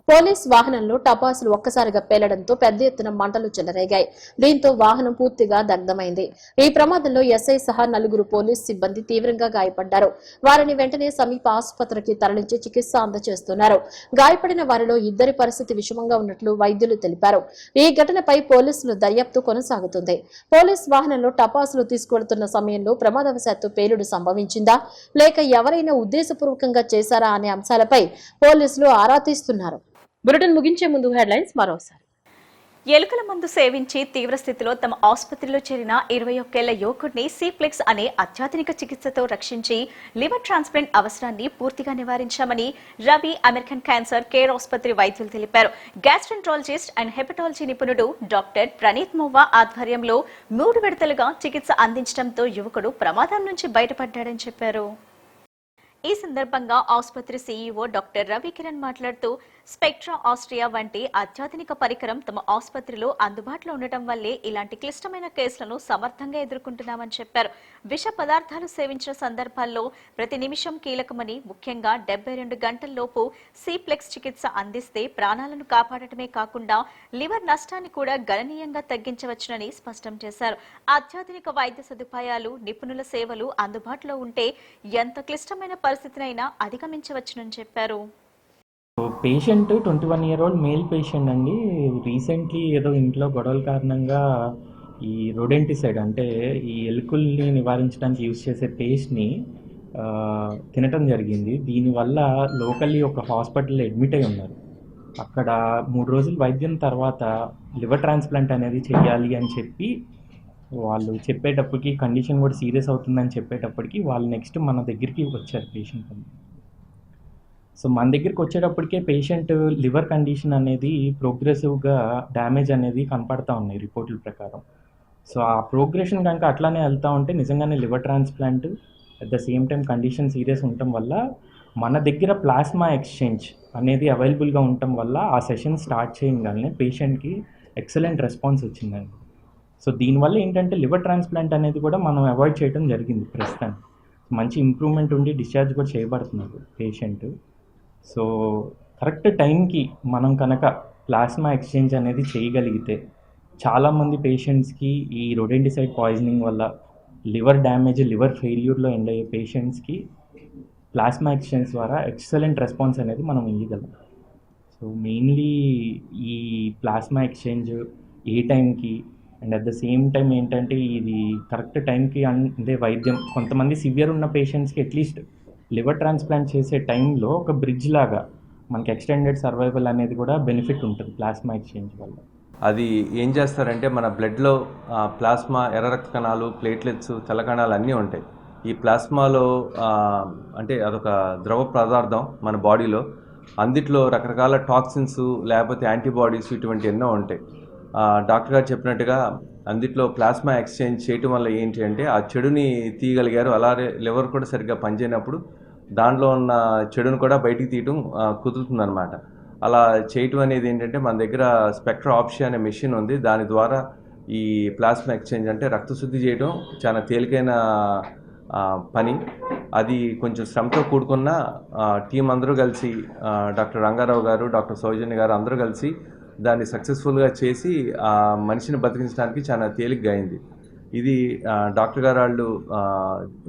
[SPEAKER 14] పోలీస్ వాహనంలో టపాసులు ఒక్కసారిగా పేలడంతో పెద్ద ఎత్తున మంటలు చెలరేగాయి. దీంతో వాహనం పూర్తిగా దగ్ధమైంది. ఈ ప్రమాదంలో ఎస్ఐ సహా 4 పోలీస్ సిబ్బంది తీవ్రంగా గాయపడ్డారు. వారిని వెంటనే సమీప ఆసుపత్రికి తరలించి చికిత్స అందజేస్తున్నారు. గాయపడిన వారిలో 2 పరిస్థితి విషమంగా ఉన్నట్లు వైద్యులు తెలిపారు. ఈ ఘటనపై పోలీసులు దర్యాప్తు కొనసాగుతుంది. పోలీస్ వాహనంలో టపాసులు తీసుకువెళ్తున్న సమయంలో ప్రమాదవశాత్తు పేలుడు సంభవించిందా లేక ఎవరైనా ఉద్దేశపూర్వకంగా చేశారా అనే అంశాలపై పోలీసులు ఆరా తీస్తున్నారు. బులెటిన్ ముగించే ముందు హెడ్లైన్స్ మరోసారి.
[SPEAKER 1] ఎలుకల మందు సేవించి తీవ్ర స్థితిలో తమ ఆసుపత్రిలో చేరిన 21 ఏళ్ల యువకుడిని సిప్లెక్స్ అనే అత్యాధునిక చికిత్సతో రక్షించి లివర్ ట్రాన్స్ప్లాంట్ అవసరాన్ని పూర్తిగా నివారించామని రవి అమెరికన్ క్యాన్సర్ కేర్ ఆసుపత్రి వైద్యులు తెలిపారు. గ్యాస్ట్రెంట్రాలజిస్ట్ అండ్ హెపటాలజీ నిపుణుడు డాక్టర్ ప్రణీత్ మోవా ఆధ్వర్యంలో 3 విడతలుగా చికిత్స అందించడంతో యువకుడు ప్రమాదం నుంచి బయటపడ్డాడని చెప్పారు. ఈ సందర్భంగా ఆసుపత్రి సీఈఓ డాక్టర్ రవి కిరణ్ మాట్లాడుతూ స్పెక్ట్రా ఆస్ట్రియా వంటి అత్యాధునిక పరికరం తమ ఆసుపత్రిలో అందుబాటులో ఉండటం వల్లే ఇలాంటి క్లిష్టమైన కేసులను సమర్థంగా ఎదుర్కొంటున్నామని చెప్పారు. విష పదార్థాలు సేవించిన సందర్భాల్లో ప్రతి నిమిషం కీలకమని, ముఖ్యంగా 72 గంటల్లోపు సిప్లెక్స్ చికిత్స అందిస్తే ప్రాణాలను కాపాడటమే కాకుండా లివర్ నష్టాన్ని కూడా గణనీయంగా తగ్గించవచ్చునని స్పష్టం చేశారు. అత్యాధునిక వైద్య సదుపాయాలు, నిపుణుల సేవలు అందుబాటులో ఉంటే ఎంత క్లిష్టమైన పరిస్థితినైనా అధిగమించవచ్చునని చెప్పారు.
[SPEAKER 15] Patient 21 year old male patient అండి. రీసెంట్లీ ఏదో ఇంట్లో గొడవల కారణంగా ఈ రొడెంటిసైడ్ అంటే ఈ ఎలుకల్ని నివారించడానికి యూజ్ చేసే పేస్ట్ని తినటం జరిగింది. దీనివల్ల లోకల్లీ ఒక హాస్పిటల్లో అడ్మిట్ అయి ఉన్నారు. అక్కడ 3 రోజులు వైద్యం తర్వాత లివర్ ట్రాన్స్ప్లాంట్ అనేది చేయాలి అని చెప్పి వాళ్ళు చెప్పేటప్పటికి, కండిషన్ కూడా సీరియస్ అవుతుందని చెప్పేటప్పటికి వాళ్ళు నెక్స్ట్ మన దగ్గరికి వచ్చారు పేషెంట్ అని. సో మన దగ్గరికి వచ్చేటప్పటికే పేషెంట్ లివర్ కండిషన్ అనేది ప్రోగ్రెసివ్గా డ్యామేజ్ అనేది కనపడతా ఉన్నాయి రిపోర్టుల ప్రకారం. సో ఆ ప్రోగ్రెషన్ కనుక అట్లానే వెళ్తూ ఉంటే నిజంగానే liver transplant at the same time condition serious ఉండటం వల్ల మన దగ్గర ప్లాస్మా ఎక్స్చేంజ్ అనేది అవైలబుల్గా ఉండటం వల్ల ఆ సెషన్ స్టార్ట్ చేయగానే పేషెంట్కి ఎక్సలెంట్ రెస్పాన్స్ వచ్చిందండి. సో దీనివల్ల ఏంటంటే లివర్ ట్రాన్స్ప్లాంట్ అనేది కూడా మనం అవాయిడ్ చేయడం జరిగింది. ప్రస్తుతం మంచి ఇంప్రూవ్మెంట్ ఉండి డిశ్చార్జ్ కూడా చేయబడుతున్నారు పేషెంట్. సో కరెక్ట్ టైంకి మనం కనుక ప్లాస్మా ఎక్స్చేంజ్ అనేది చేయగలిగితే చాలామంది పేషెంట్స్కి ఈ రొడెంటిసైడ్ పాయిజనింగ్ వల్ల లివర్ డ్యామేజ్, లివర్ ఫెయిల్యూర్లో ఎండ్ అయ్యే పేషెంట్స్కి ప్లాస్మా ఎక్స్చేంజ్ ద్వారా ఎక్సలెంట్ రెస్పాన్స్ అనేది మనం ఇవ్వగలం. సో మెయిన్లీ ఈ ప్లాస్మా ఎక్స్చేంజ్ ఏ టైంకి and at the same time ఏంటంటే ఇది కరెక్ట్ టైంకి అంటే వైద్యం కొంతమంది సివియర్ ఉన్న పేషెంట్స్కి అట్లీస్ట్ లివర్ ట్రాన్స్ప్లాంట్ చేసే టైంలో ఒక బ్రిడ్జ్ లాగా మనకి ఎక్స్టెండెడ్ సర్వైవల్ అనేది కూడా బెనిఫిట్ ఉంటుంది ప్లాస్మా ఎక్స్చేంజ్ వల్ల.
[SPEAKER 16] అది ఏం చేస్తారంటే మన బ్లడ్లో ప్లాస్మా, ఎర్ర రక్త కణాలు, ప్లేట్లెట్స్, తెల్ల కణాలు అన్నీ ఉంటాయి. ఈ ప్లాస్మాలో అంటే అదొక ద్రవ పదార్థం మన బాడీలో. అందుట్లో రకరకాల టాక్సిన్స్ లేకపోతే యాంటీబాడీస్ ఇటువంటి ఎన్నో ఉంటాయి. డాక్టర్ గారు చెప్పినట్టుగా అందుట్లో ప్లాస్మా ఎక్స్చేంజ్ చేయటం వల్ల ఏంటి అంటే ఆ చెడుని తీయగలిగారు. అలాగే లివర్ కూడా సరిగ్గా పనిచేయనప్పుడు దాంట్లో ఉన్న చెడును కూడా బయటికి తీయటం కుదురుతుందన్నమాట. అలా చేయటం అనేది ఏంటంటే మన దగ్గర స్పెక్ట్రా ఆప్షన్ అనే మెషిన్ ఉంది. దాని ద్వారా ఈ ప్లాస్మా ఎక్స్చేంజ్ అంటే రక్తశుద్ధి చేయడం చాలా తేలికైన పని. అది కొంచెం శ్రమతో కూడుకున్న టీం అందరూ కలిసి డాక్టర్ రంగారావు గారు, డాక్టర్ సౌజన్య గారు అందరూ కలిసి దాన్ని సక్సెస్ఫుల్గా చేసి మనిషిని బతికించడానికి చాలా తేలిగ్గా అయింది. ఇది డాక్టర్ గారు వాళ్ళు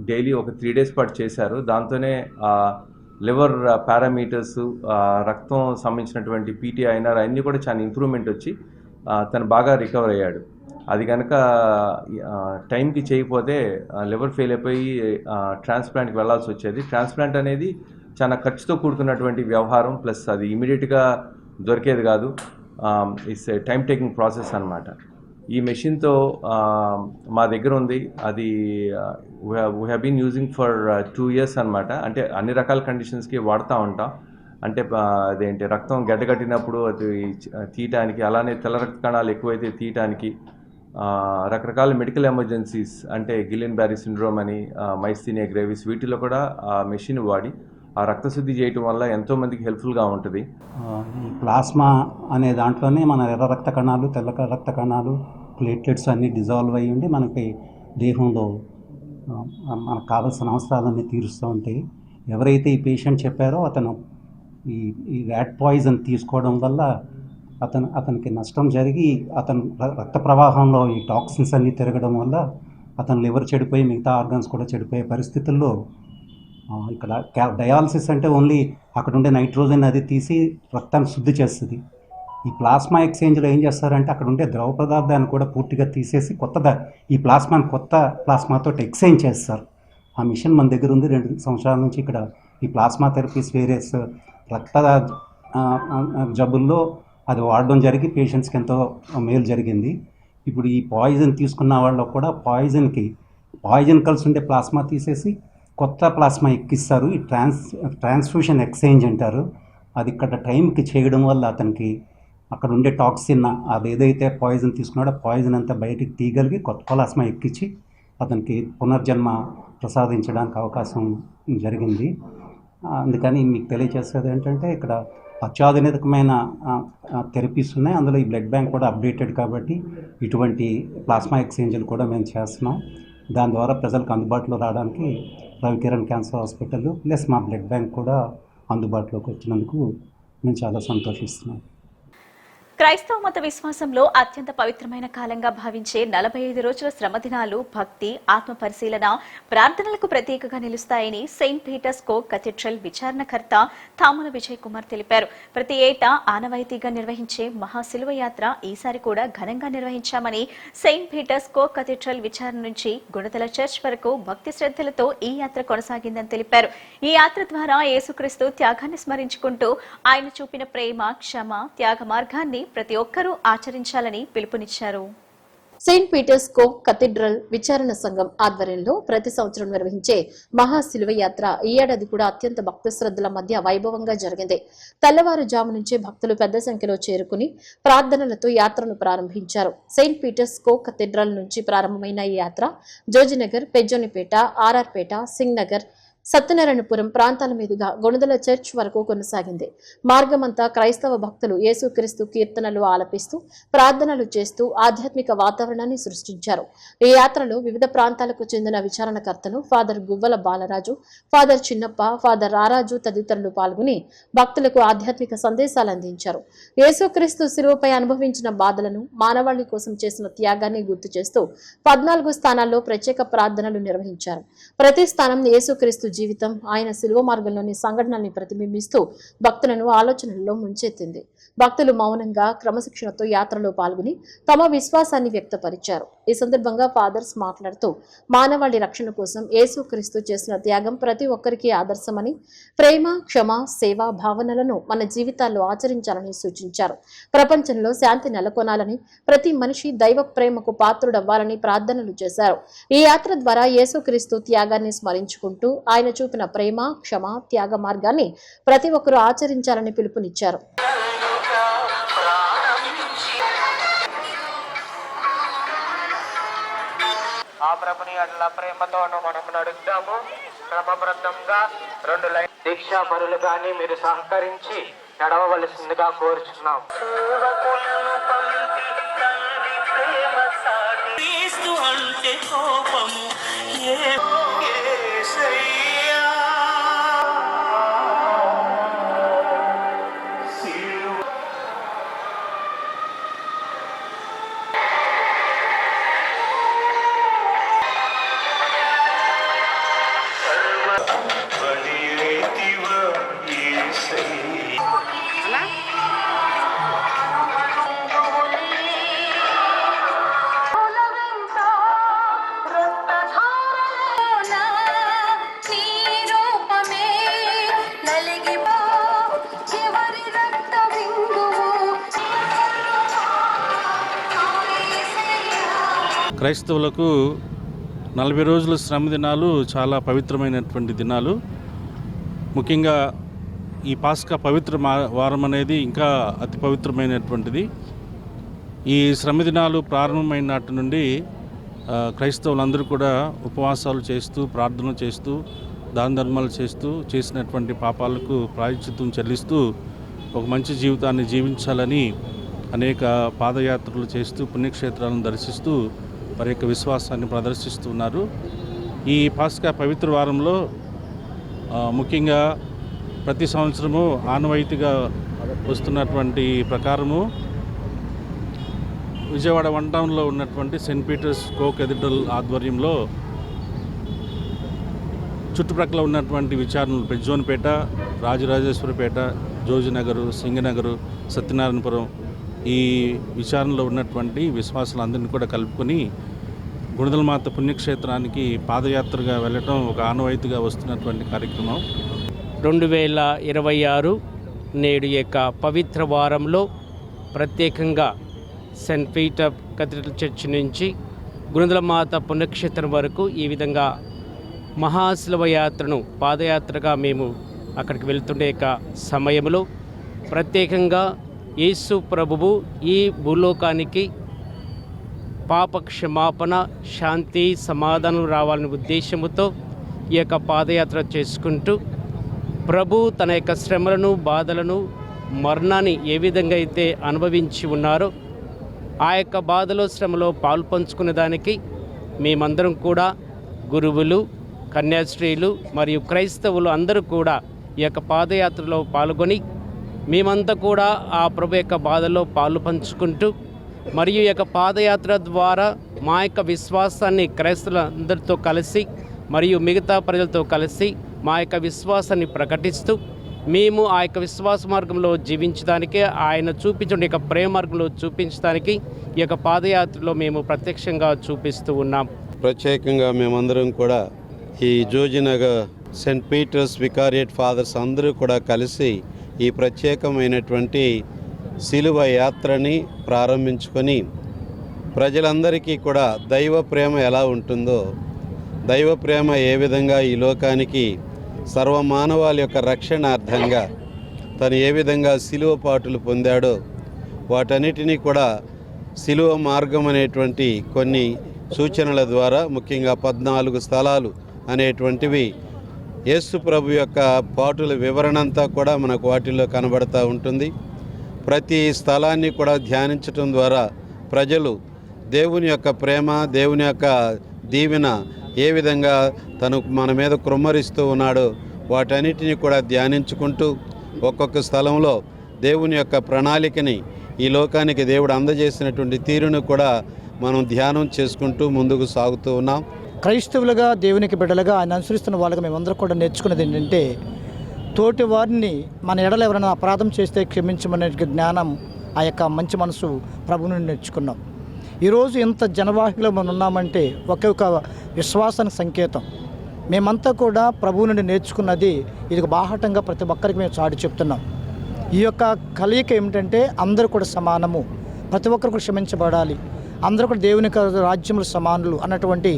[SPEAKER 16] డైలీ ఒక 3 days పాటు చేశారు. దాంతోనే లివర్ పారామీటర్స్, రక్తం సంబంధించినటువంటి పీటీ ఐఎన్ఆర్ అన్నీ కూడా చాలా ఇంప్రూవ్మెంట్ వచ్చి తను బాగా రికవర్ అయ్యాడు. అది కనుక టైంకి చేయకపోతే లివర్ ఫెయిల్ అయిపోయి ట్రాన్స్ప్లాంట్కి వెళ్ళాల్సి వచ్చేది. ట్రాన్స్ప్లాంట్ అనేది చాలా ఖర్చుతో కూడుకున్నటువంటి వ్యవహారం, ప్లస్ అది ఇమీడియట్గా దొరికేది కాదు. It's a time taking process అన్నమాట. ఈ మెషిన్తో మా దగ్గర ఉంది. అది we have been using for 2 years అన్నమాట. అంటే అన్ని రకాల కండిషన్స్కి వాడుతూ ఉంటాం. అంటే అదేంటి రక్తం గడ్డగట్టినప్పుడు అది తీయటానికి, అలానే తెల్ల రక్త కణాలు ఎక్కువైతే తీయటానికి, రకరకాల మెడికల్ ఎమర్జెన్సీస్ అంటే గిలియన్ బ్యారీ సిండ్రోమ్ అని, మైస్థీనియా గ్రేవిస్, వీటిలో కూడా ఆ మెషిన్ వాడి ఆ రక్తశుద్ధి చేయటం వల్ల ఎంతోమందికి హెల్ప్ఫుల్గా ఉంటుంది.
[SPEAKER 17] ఈ ప్లాస్మా అనే దాంట్లోనే మన ఎర్ర రక్త కణాలు, తెల్ల రక్త కణాలు, ప్లేట్లెట్స్ అన్నీ డిజాల్వ్ అయ్యి ఉండి మనకి దేహంలో మనకు కావాల్సిన అవసరాలన్నీ తీరుస్తూ ఉంటాయి. ఎవరైతే ఈ పేషెంట్ చెప్పారో అతను ఈ ర్యాట్ పాయిజన్ తీసుకోవడం వల్ల అతనికి నష్టం జరిగి అతను రక్త ప్రవాహంలో ఈ టాక్సిన్స్ అన్నీ తిరగడం వల్ల అతను లివర్ చెడిపోయి మిగతా ఆర్గన్స్ కూడా చెడిపోయే పరిస్థితుల్లో ఇక్కడ డయాలసిస్ అంటే ఓన్లీ అక్కడ ఉండే నైట్రోజన్ అది తీసి రక్తాన్ని శుద్ధి చేస్తుంది. ఈ ప్లాస్మా ఎక్స్చేంజ్లో ఏం చేస్తారంటే అక్కడ ఉండే ద్రవ పదార్థాన్ని కూడా పూర్తిగా తీసేసి ఈ ప్లాస్మాని కొత్త ప్లాస్మాతో ఎక్స్చేంజ్ చేస్తారు. ఆ మిషన్ మన దగ్గర ఉంది. 2 సంవత్సరాల నుంచి ఇక్కడ ఈ ప్లాస్మా థెరపీస్ వేరియస్ రక్త జబ్బుల్లో అది వాడడం జరిగి పేషెంట్స్కి ఎంతో మేలు జరిగింది. ఇప్పుడు ఈ పాయిజన్ తీసుకున్న వాళ్ళకు కూడా పాయిజన్ కలిసి ఉండే ప్లాస్మా తీసేసి కొత్త ప్లాస్మా ఎక్కిస్తారు. ఈ ట్రాన్స్ఫ్యూషన్ ఎక్స్చేంజ్ అంటారు. అది ఇక్కడ టైంకి చేయడం వల్ల అతనికి అక్కడ ఉండే టాక్సిన్, అది ఏదైతే పాయిజన్ తీసుకున్నాడో పాయిజన్ అంతా బయటికి తీయగలిగి కొత్త ప్లాస్మా ఎక్కించి అతనికి పునర్జన్మ ప్రసాదించడానికి అవకాశం జరిగింది. అందుకని మీకు తెలియజేసేది ఏంటంటే ఇక్కడ అత్యాధునికమైన థెరపీస్ ఉన్నాయి. అందులో ఈ బ్లడ్ బ్యాంక్ కూడా అప్డేటెడ్ కాబట్టి ఇటువంటి ప్లాస్మా ఎక్స్చేంజ్లు కూడా మేము చేస్తున్నాం. దాని ద్వారా ప్రజలకు అందుబాటులో రావడానికి రవికిరణ్ క్యాన్సర్ హాస్పిటల్ ప్లస్ మా బ్లడ్ బ్యాంక్ కూడా అందుబాటులోకి వచ్చినందుకు మేము చాలా సంతోషిస్తున్నాం.
[SPEAKER 1] క్రైస్తవ మత విశ్వాసంలో అత్యంత పవిత్రమైన కాలంగా భావించే 45 రోజుల శ్రమదినాలు భక్తి, ఆత్మ పరిశీలన, ప్రార్థనలకు ప్రతీకగా నిలుస్తాయని సెయింట్ పీటర్స్ కో కథీడ్రల్ విచారణకర్త తామల విజయ్ కుమార్ తెలిపారు. ప్రతి ఏటా ఆనవాయితీగా నిర్వహించే మహాశిలువ యాత్ర ఈసారి కూడా ఘనంగా నిర్వహించామని, సెయింట్ పీటర్స్ కో కథీడ్రల్ విచారణ నుంచి గుణదల చర్చ్ వరకు భక్తి శ్రద్ధలతో ఈ యాత్ర కొనసాగిందని తెలిపారు. ఈ యాత్ర ద్వారా యేసుక్రీస్తు త్యాగాన్ని స్మరించుకుంటూ ఆయన చూపిన ప్రేమ, క్షమ, త్యాగ మార్గాన్ని ప్రతి ఒక్కరూ ఆచరించాలని పిలుపునిచ్చారు.
[SPEAKER 14] సెయింట్ పీటర్స్ కో కథీడ్రల్ విచారణ సంఘం ఆధ్వర్యంలో ప్రతి సంవత్సరం నిర్వహించే మహాశిలువ యాత్ర ఈ ఏడాది కూడా అత్యంత భక్తి శ్రద్ధల మధ్య వైభవంగా జరిగింది. తెల్లవారుజాము నుంచే భక్తులు పెద్ద సంఖ్యలో చేరుకుని ప్రార్థనలతో యాత్రను ప్రారంభించారు. సెయింట్ పీటర్స్ కో కథీడ్రల్ నుంచి ప్రారంభమైన ఈ యాత్ర జోజినగర్, పెజ్జోనిపేట, ఆర్ఆర్పేట, సింగ్ నగర్, సత్యనారాయణపురం ప్రాంతాల మీదుగా గుణదల చర్చ్ వరకు కొనసాగింది. మార్గమంతా క్రైస్తవ భక్తులు యేసుక్రీస్తు కీర్తనలు ఆలపిస్తూ ప్రార్థనలు చేస్తూ ఆధ్యాత్మిక వాతావరణాన్ని సృష్టించారు. ఈ యాత్రలో వివిధ ప్రాంతాలకు చెందిన విచారణకర్తలు ఫాదర్ గువ్వల బాలరాజు, ఫాదర్ చిన్నప్ప, ఫాదర్ రారాజు తదితరులు పాల్గొని భక్తులకు ఆధ్యాత్మిక సందేశాలు అందించారు. యేసుక్రీస్తు శిలువపై అనుభవించిన బాధలను, మానవాళి కోసం చేసిన త్యాగాన్ని గుర్తు చేస్తూ 14 స్థానాల్లో ప్రత్యేక ప్రార్థనలు నిర్వహించారు. ప్రతి స్థానం యేసుక్రీస్తు జీవితం, ఆయన శిలువ మార్గంలోని సంఘటనల్ని ప్రతిబింబిస్తూ భక్తులను ఆలోచనల్లో ముంచెత్తింది. భక్తులు మౌనంగా క్రమశిక్షణతో యాత్రలో పాల్గొని తమ విశ్వాసాన్ని వ్యక్తపరిచారు. ఈ సందర్భంగా ఫాదర్స్ మాట్లాడుతూ మానవాళి రక్షణ కోసం యేసుక్రీస్తు చేసిన త్యాగం ప్రతి ఒక్కరికి ఆదర్శమని, ప్రేమ, క్షమ, సేవా భావనలను మన జీవితాల్లో ఆచరించాలని సూచించారు. ప్రపంచంలో శాంతి నెలకొనాలని, ప్రతి మనిషి దైవ ప్రేమకు పాత్రుడవ్వాలని ప్రార్థనలు చేశారు. ఈ యాత్ర ద్వారా యేసుక్రీస్తు త్యాగాన్ని స్మరించుకుంటూ ఆయన చూపిన ప్రేమ, క్షమ, త్యాగ మార్గాన్ని ప్రతి ఒక్కరూ ఆచరించాలని పిలుపునిచ్చారు.
[SPEAKER 18] ఎడల ప్రేమతోనూ మనం నడుద్దాము. క్రమబద్ధంగా 2 లైన్ దీక్షా పరులు కానీ మీరు సహకరించి నడవవలసిందిగా కోరుచున్నాం. అంటే కోపము
[SPEAKER 19] క్రైస్తవులకు 40 రోజుల శ్రమ దినాలు చాలా పవిత్రమైనటువంటి దినాలు. ముఖ్యంగా ఈ పాస్కా పవిత్ర వారం అనేది ఇంకా అతి పవిత్రమైనటువంటిది. ఈ శ్రమ దినాలు ప్రారంభమైన నాటి నుండి క్రైస్తవులందరూ కూడా ఉపవాసాలు చేస్తూ, ప్రార్థన చేస్తూ, దాన ధర్మాలు చేస్తూ, చేసినటువంటి పాపాలకు ప్రాయశ్చిత్తం చెల్లిస్తూ ఒక మంచి జీవితాన్ని జీవించాలని అనేక పాదయాత్రలు చేస్తూ, పుణ్యక్షేత్రాలను దర్శిస్తూ వారి యొక్క విశ్వాసాన్ని ప్రదర్శిస్తున్నారు. ఈ పాస్కా పవిత్ర వారంలో ముఖ్యంగా ప్రతి సంవత్సరము ఆనవాయితీగా వస్తున్నటువంటి ప్రకారము విజయవాడ 1 టౌన్లో ఉన్నటువంటి సెయింట్ పీటర్స్ కో కేథడ్రల్ ఆధ్వర్యంలో చుట్టుప్రక్కల ఉన్నటువంటి విచారణలు పెజ్జోన్పేట, రాజరాజేశ్వరిపేట, జోజినగరు, సింగనగరు, సత్యనారాయణపురం ఈ విచారణలో ఉన్నటువంటి విశ్వాసులందరినీ కూడా కలుపుకొని గుణదలమాత పుణ్యక్షేత్రానికి పాదయాత్రగా వెళ్ళటం ఒక ఆనవాయితీగా వస్తున్నటువంటి కార్యక్రమం.
[SPEAKER 20] 2026 నేడు యొక్క పవిత్ర వారంలో ప్రత్యేకంగా సెయింట్ పీటర్ కేథడ్రల్ చర్చ్ నుంచి గుణదలమాత పుణ్యక్షేత్రం వరకు ఈ విధంగా మహాశిలవ యాత్రను పాదయాత్రగా మేము అక్కడికి వెళ్తుండే యొక్క సమయంలో ప్రత్యేకంగా యేసు ప్రభువు ఈ భూలోకానికి పాప క్షమాపణ, శాంతి, సమాధానం రావాలనే ఉద్దేశంతో ఈ యొక్క పాదయాత్ర చేసుకుంటూ ప్రభు తన యొక్క శ్రమలను, బాధలను, మరణాన్ని ఏ విధంగా అయితే అనుభవించి ఉన్నారో ఆ యొక్క బాధలో, శ్రమలో పాలు పంచుకునే దానికి మేమందరం కూడా గురువులు, కన్యాశ్రీలు మరియు క్రైస్తవులు అందరూ కూడా ఈ యొక్క పాదయాత్రలో పాల్గొని మేమంతా కూడా ఆ ప్రభు యొక్క బాధలో పాలు పంచుకుంటూ మరియు ఈ యొక్క పాదయాత్ర ద్వారా మా యొక్క విశ్వాసాన్ని క్రైస్తవులందరితో కలిసి మరియు మిగతా ప్రజలతో కలిసి మా యొక్క విశ్వాసాన్ని ప్రకటిస్తూ మేము ఆ యొక్క విశ్వాస మార్గంలో జీవించడానికి, ఆయన చూపించిన యొక్క ప్రేమ మార్గంలో చూపించడానికి ఈ యొక్క పాదయాత్రలో మేము ప్రత్యక్షంగా చూపిస్తూ ఉన్నాం.
[SPEAKER 21] ప్రత్యేకంగా మేమందరం కూడా ఈ జోజినగర్ సెయింట్ పీటర్స్ వికారియట్ ఫాదర్స్ అందరూ కూడా కలిసి ఈ ప్రత్యేకమైనటువంటి శిలువ యాత్రని ప్రారంభించుకొని ప్రజలందరికీ కూడా దైవ ప్రేమ ఎలా ఉంటుందో, దైవ ప్రేమ ఏ విధంగా ఈ లోకానికి సర్వమానవాళి యొక్క రక్షణార్థంగా తను ఏ విధంగా శిలువ పాటులు పొందాడో వాటన్నిటినీ కూడా శిలువ మార్గం అనేటువంటి కొన్ని సూచనల ద్వారా, ముఖ్యంగా 14 స్థలాలు అనేటువంటివి యేసు ప్రభు యొక్క పాటుల వివరణ అంతా కూడా మనకు వాటిల్లో కనబడతా ఉంటుంది. ప్రతి స్థలాన్ని కూడా ధ్యానించటం ద్వారా ప్రజలు దేవుని యొక్క ప్రేమ, దేవుని యొక్క దీవెన ఏ విధంగా తను మన మీద కృమ్మరిస్తూ ఉన్నాడో వాటన్నిటిని కూడా ధ్యానించుకుంటూ ఒక్కొక్క స్థలంలో దేవుని యొక్క ప్రణాళికని ఈ లోకానికి దేవుడు అందజేసినటువంటి తీరును కూడా మనం ధ్యానం చేసుకుంటూ ముందుకు సాగుతూ ఉన్నాం.
[SPEAKER 22] క్రైస్తవులుగా, దేవునికి బిడ్డలుగా ఆయన అనుసరిస్తున్న వాళ్ళగా మేమందరూ కూడా నేర్చుకున్నది ఏంటంటే, తోటి వారిని మన ఎడలు ఎవరైనా అపరాధం చేస్తే క్షమించమనే జ్ఞానం, ఆ యొక్క మంచి మనసు ప్రభు నుండి నేర్చుకున్నాం. ఈరోజు ఇంత జనవాహిలో మనం ఉన్నామంటే ఒకే ఒక విశ్వాసానికి సంకేతం. మేమంతా కూడా ప్రభువు నుండి నేర్చుకున్నది ఇది బాహటంగా ప్రతి ఒక్కరికి మేము చాటి చెప్తున్నాం. ఈ యొక్క కలయిక ఏమిటంటే అందరూ కూడా సమానము, ప్రతి ఒక్కరు కూడా క్షమించబడాలి, అందరూ కూడా దేవుని రాజ్యములు సమానులు అన్నటువంటి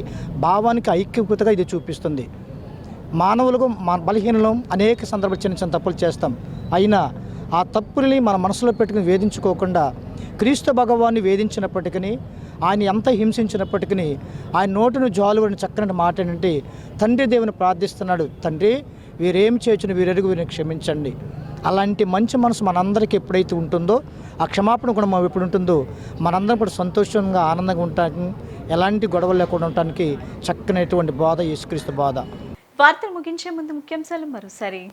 [SPEAKER 22] భావానికి ఐక్యతగా ఇది చూపిస్తుంది. మానవులకు బలహీనలం అనేక సందర్భాలు చిన్న చిన్న తప్పులు చేస్తాం. అయినా ఆ తప్పుల్ని మన మనసులో పెట్టుకుని వేధించుకోకుండా క్రీస్తు భగవాన్ని వేధించినప్పటికీ, ఆయన ఎంత హింసించినప్పటికీ ఆయన నోటును జాలువడిన చక్కని మాట ఏంటంటే, తండ్రి దేవుని ప్రార్థిస్తున్నాడు, తండ్రి వీరేం చేయొచ్చును వీరెరుగు వీరిని క్షమించండి. అలాంటి మంచి మనసు మనందరికీ ఎప్పుడైతే ఉంటుందో, ఆ క్షమాపణ కూడా మనం ఎప్పుడు ఉంటుందో, మనందరం కూడా సంతోషంగా ఆనందంగా ఉండటానికి, ఎలాంటి గొడవలు లేకుండా ఉండటానికి చక్కనటువంటి బోధ యేసుక్రీస్తు బోధ.
[SPEAKER 1] వార్తలు ముగించే ముందు ముఖ్యాంశాలు మరోసారి.